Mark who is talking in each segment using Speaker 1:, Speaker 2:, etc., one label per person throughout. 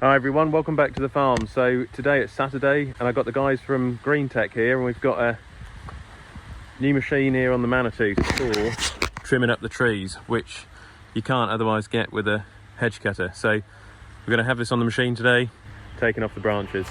Speaker 1: Hi everyone, welcome back to the farm. So today it's Saturday and I got the guys from Green Tech here, and we've got a new machine here on the Manitou for trimming up the trees, which you can't otherwise get with a hedge cutter. So we're going to have this on the machine today, taking off the branches.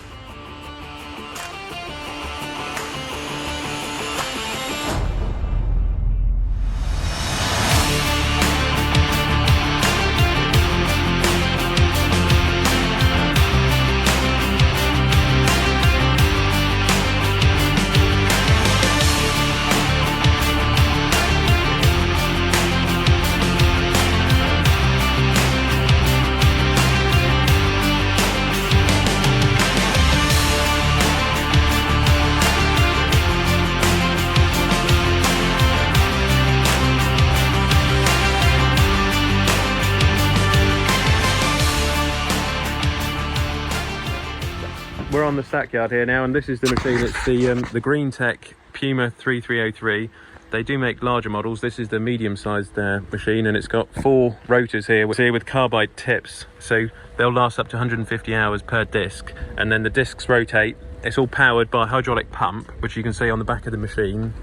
Speaker 1: We're on the stackyard here now, and this is the machine. It's the Green Tech Puma 3303. They do make larger models. This is the medium-sized machine, and it's got 4 rotors here with carbide tips, so they'll last up to 150 hours per disc. And then the discs rotate. It's all powered by a hydraulic pump, which you can see on the back of the machine.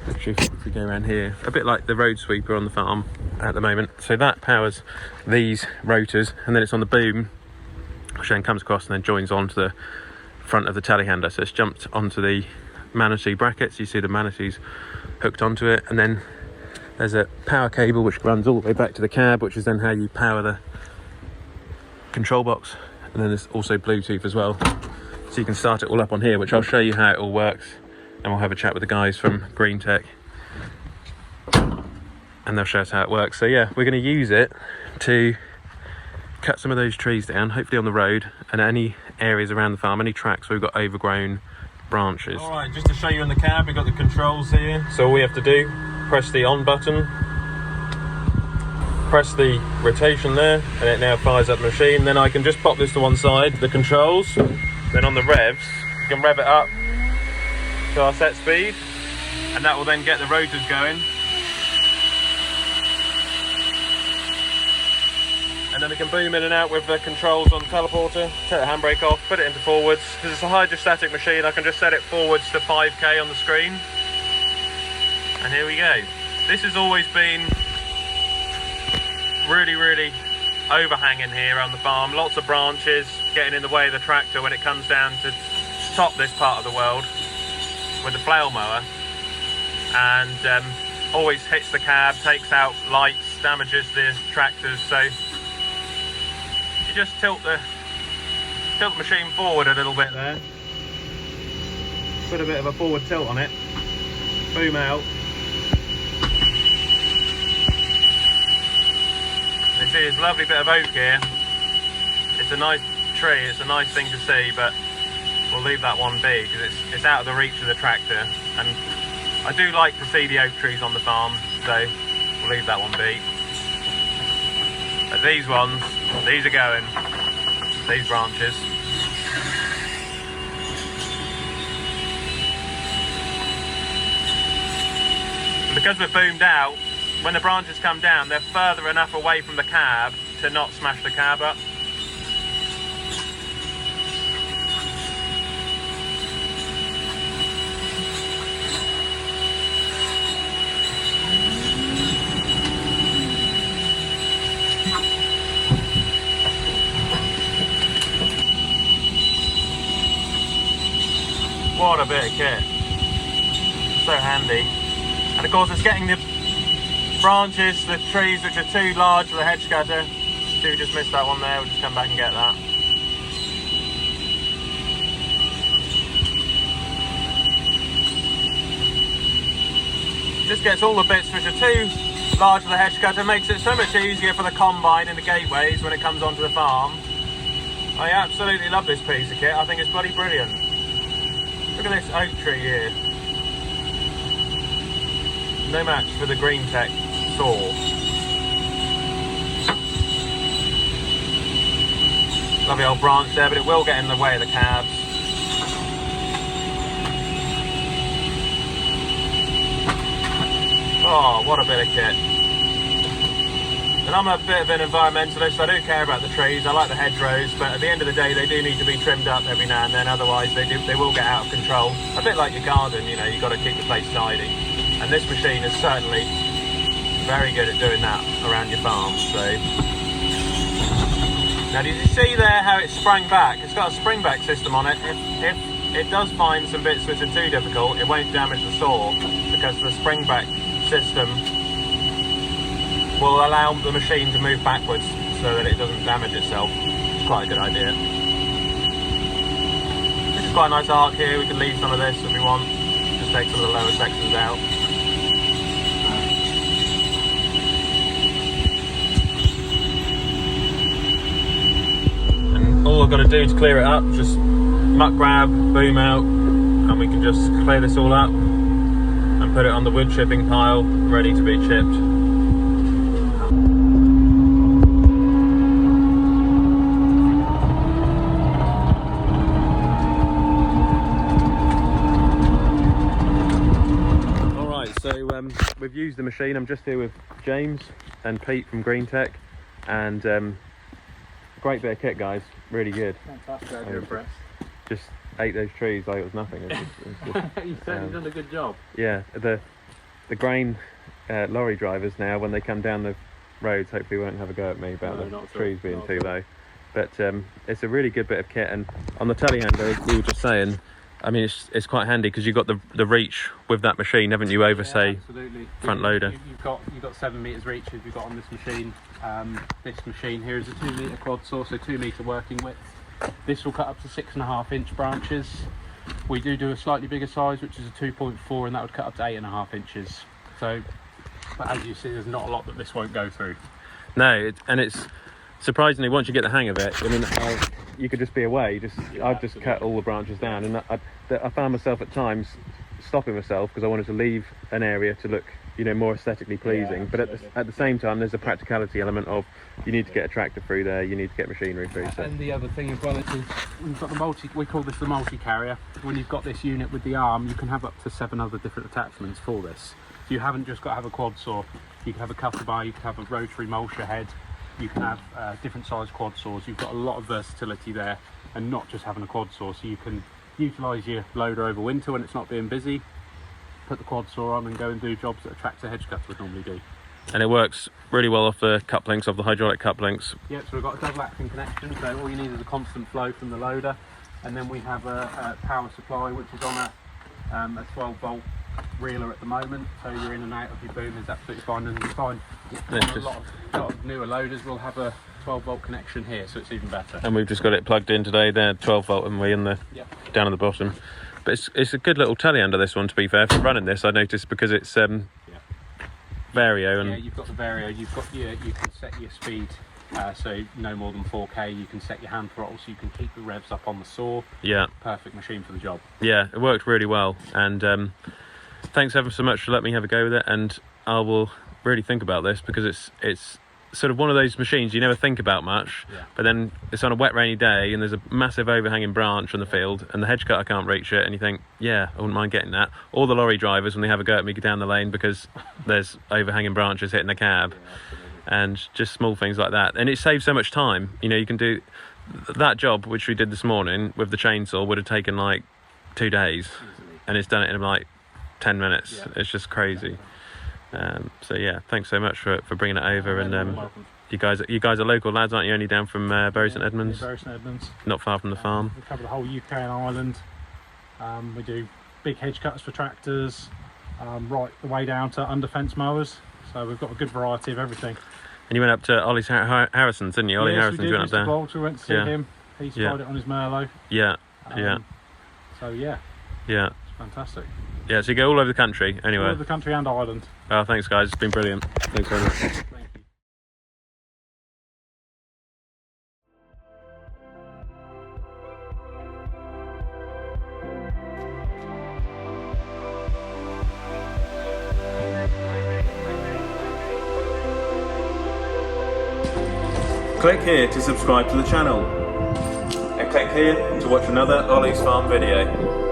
Speaker 1: Actually, if we go around here, a bit like the road sweeper on the farm at the moment. So that powers these rotors, and then it's on the boom, which then comes across and then joins onto the front of the Telehandler. So it's jumped onto the Manitou brackets. You see the Manitou's hooked onto it, and then there's a power cable which runs all the way back to the cab, which is then how you power the control box. And then there's also Bluetooth as well, so you can start it all up on here, which I'll show you how it all works, and we'll have a chat with the guys from Green Tech and they'll show us how it works. So yeah, we're going to use it to cut some of those trees down, hopefully on the road, and any areas around the farm, any tracks where we've got overgrown branches. All right, just to show you in the cab, we've got the controls here. So all we have to do, press the on button, press the rotation there, and it now fires up the machine. Then I can just pop this to one side, the controls. Then on the revs, you can rev it up to our set speed, and that will then get the rotors going. And then we can boom in and out with the controls on the teleporter, take the handbrake off, put it into forwards. Because it's a hydrostatic machine, I can just set it forwards to 5k on the screen. And here we go. This has always been really overhanging here on the farm. Lots of branches getting in the way of the tractor when it comes down to top this part of the world with the flail mower. And always hits the cab, takes out lights, damages the tractors. So you just tilt the machine forward a little bit there, put a bit of a forward tilt on it, boom out. You see this lovely bit of oak here. It's a nice tree, it's a nice thing to see, but we'll leave that one be because it's out of the reach of the tractor, and I do like to see the oak trees on the farm, so we'll leave that one be. But these ones, these are going, these branches. Because we're boomed out, when the branches come down, they're further enough away from the cab to not smash the cab up. What a bit of kit. So handy. And of course it's getting the branches, the trees which are too large for the hedge cutter. So we just missed that one there, we'll just come back and get that. Just gets all the bits which are too large for the hedge cutter, makes it so much easier for the combine and the gateways when it comes onto the farm. I absolutely love this piece of kit, I think it's bloody brilliant. Look at this oak tree here. No match for the Green Tech saw. Lovely old branch there, but it will get in the way of the cabs. Oh, what a bit of kit. And I'm a bit of an environmentalist. I do care about the trees. I like the hedgerows, but at the end of the day, they do need to be trimmed up every now and then. Otherwise, they will get out of control. A bit like your garden, you know, you've got to keep the place tidy. And this machine is certainly very good at doing that around your farm. So now, did you see there how it sprang back? It's got a spring back system on it. If it does find some bits which are too difficult, it won't damage the saw, because the spring back system will allow the machine to move backwards so that it doesn't damage itself. It's quite a good idea. This is quite a nice arc here. We can leave some of this if we want. Just take some of the lower sections out. And all I've got to do to clear it up, just muck grab, boom out, and we can just clear this all up and put it on the wood chipping pile, ready to be chipped. We've used the machine. I'm just here with James and Pete from Green Tech, and great bit of kit, guys. Really good.
Speaker 2: Fantastic. I'm impressed.
Speaker 1: Just ate those trees like it was nothing. It's just,
Speaker 2: You've certainly done a good job.
Speaker 1: Yeah, the grain lorry drivers now, when they come down the roads, hopefully won't have a go at me about the trees being too low. But it's a really good bit of kit, and on the telehandler, we were just saying, I mean, it's quite handy because you've got the reach with that machine, haven't you, over, say,
Speaker 2: absolutely.
Speaker 1: front loader.
Speaker 2: You've got 7 metres reach as you've got on this machine. This machine here is a 2 metre quad saw, so 2 metre working width. This will cut up to 6.5 inch branches. We do a slightly bigger size, which is a 2.4, and that would cut up to 8.5 inches. So, but as you see, there's not a lot that this won't go through.
Speaker 1: No, and it's surprisingly, once you get the hang of it, I mean, you could just be away. I've just cut all the branches down, and I found myself at times stopping myself because I wanted to leave an area to look, you know, more aesthetically pleasing. But at the same time, there's a practicality element of you need to get a tractor through there, you need to get machinery through. So.
Speaker 2: And the other thing as well is we've got the we call this the multi-carrier. When you've got this unit with the arm, you can have up to 7 other different attachments for this. So you haven't just got to have a quad saw. You can have a cutter bar, you can have a rotary mulcher head. You can have different size quad saws. You've got a lot of versatility there, and not just having a quad saw, so you can utilise your loader over winter when it's not being busy, put the quad saw on and go and do jobs that a tractor hedge cutter would normally do.
Speaker 1: And it works really well off the couplings, off the hydraulic couplings.
Speaker 2: Yep, so we've got a double acting connection, so all you need is a constant flow from the loader, and then we have a power supply which is on a 12 volt reeler at the moment, so you're in and out of your boom is absolutely fine, and you find a lot of newer loaders will have a 12 volt connection here, so it's even better. And
Speaker 1: we've just got it plugged in today. They're 12 volt, and we're in the down at the bottom. But it's a good little telehandler, this one, to be fair. For running this, I noticed, because it's Vario, and
Speaker 2: you've got the Vario. You can set your speed. So no more than 4k. You can set your hand throttle, so you can keep the revs up on the saw. Yeah, perfect machine for the job.
Speaker 1: Yeah, it worked really well, and thanks ever so much for letting me have a go with it. And I will really think about this, because it's sort of one of those machines you never think about much, but then it's on a wet rainy day and there's a massive overhanging branch on the field and the hedge cutter can't reach it, and you think, yeah, I wouldn't mind getting that. All the lorry drivers, when they have a go at me, go down the lane because there's overhanging branches hitting the cab. And just small things like that, and it saves so much time. You know, you can do that job which we did this morning with the chainsaw would have taken like 2 days, and it's done it in like 10 minutes. It's just crazy. So yeah, thanks so much for bringing it over. And you guys are local lads, aren't you? Only down from Bury St Edmunds.
Speaker 2: Bury St Edmunds.
Speaker 1: Not far from the farm.
Speaker 2: We cover the whole UK and Ireland. We do big hedge cutters for tractors, right the way down to under fence mowers. So we've got a good variety of everything. And
Speaker 1: you went up to Ollie's Harrison's, didn't you? Ollie
Speaker 2: Harrison's,
Speaker 1: you went up there.
Speaker 2: Bolts, we went to see him. He spied it on his Merlot.
Speaker 1: Yeah,
Speaker 2: So yeah, it's fantastic.
Speaker 1: Yeah, so you go all over the country, anyway.
Speaker 2: All over the country and Ireland.
Speaker 1: Oh, thanks guys, it's been brilliant. Thanks very much.
Speaker 2: Thank you.
Speaker 1: Click here to subscribe to the channel, and click here to watch another Ollie's Farm video.